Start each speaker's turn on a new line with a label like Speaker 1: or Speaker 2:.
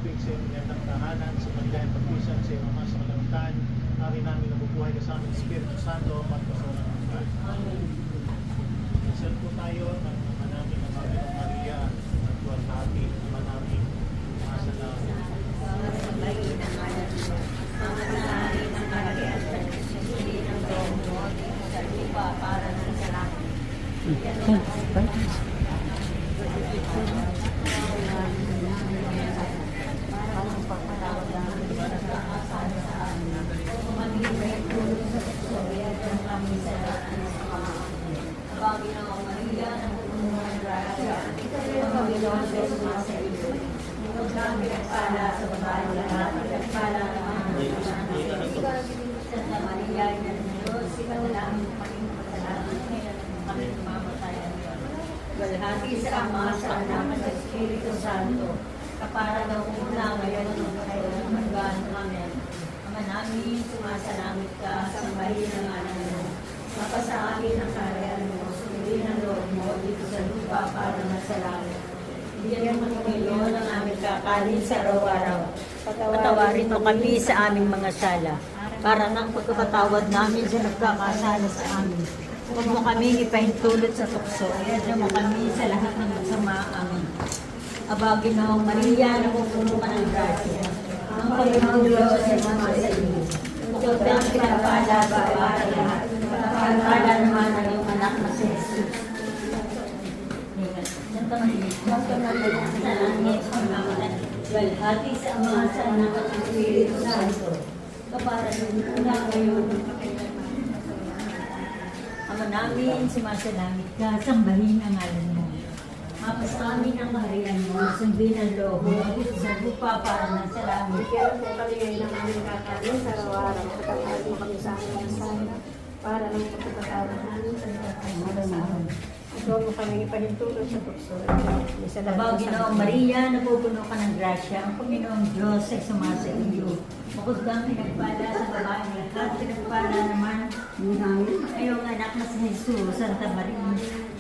Speaker 1: pag-ibig sa iyong gandang tahanan, sa maligayang pagpisan sa iyong ama sa kalangitan, hari namin nabubuhay kasama ng Espiritu Santo, magpasolan ng Diyos. Amen. Isal po tayo ng ama namin ang Panginoong Maria, at Duwalhati, ama namin, umasa na
Speaker 2: para ng salamat. Walhati sa Ama, sa Anak, sa Espiritu Santo, kapara ng una, ngayon, at magkaan. Amen. Ama namin, sumasalamit ka, sambahin ang anak mo. Mapasa akin ang karayaan mo, sumili ng loob mo dito sa lupa para masalangit. Bigyan mo Panginoon ang aming kakanin sa araw-araw. Patawarin mo kami sa aming mga sala, para ng pagkakatawad namin sa nagkakasala sa amin. Huwag mo kami ipahintulot sa tukso. Iadya mo kami sa lahat ng masama. Amen. Aba, Ginoong Maria, napupuno ka ng grasya. Ang Panginoong Diyos ay mga sa iyo. Ikaw ang pinapala sa para lahat. Pinapala naman ang iyong anak na si Jesus. Santa Maria, sa langit, walhati sa Ama, sa Anak at sa Espiritu Santo. Kapara ng una ngayon, Ama namin, sumasalamit ka, sambahin ang ngalan mo. Mapasa amin ang kaharian mo, sundin ang loob mo, sa lupa para ng salamat.
Speaker 3: Bigyan po kami ngayon ng aming kakanin sa araw-araw. Pagkakaroon mo kami sa aming masaya para ng pagkakatawa namin sa nagkakasawa. Ikaw mo kami ipahintulot sa tukso.
Speaker 2: Aba, Ginoong Maria, napupuno ka ng grasya. Ang Panginoong Diyos ay sumasa iyo. Bukod kang pinagpala sa babae lahat, pinagpala naman. Ayong anak na si Jesus, Santa Maria.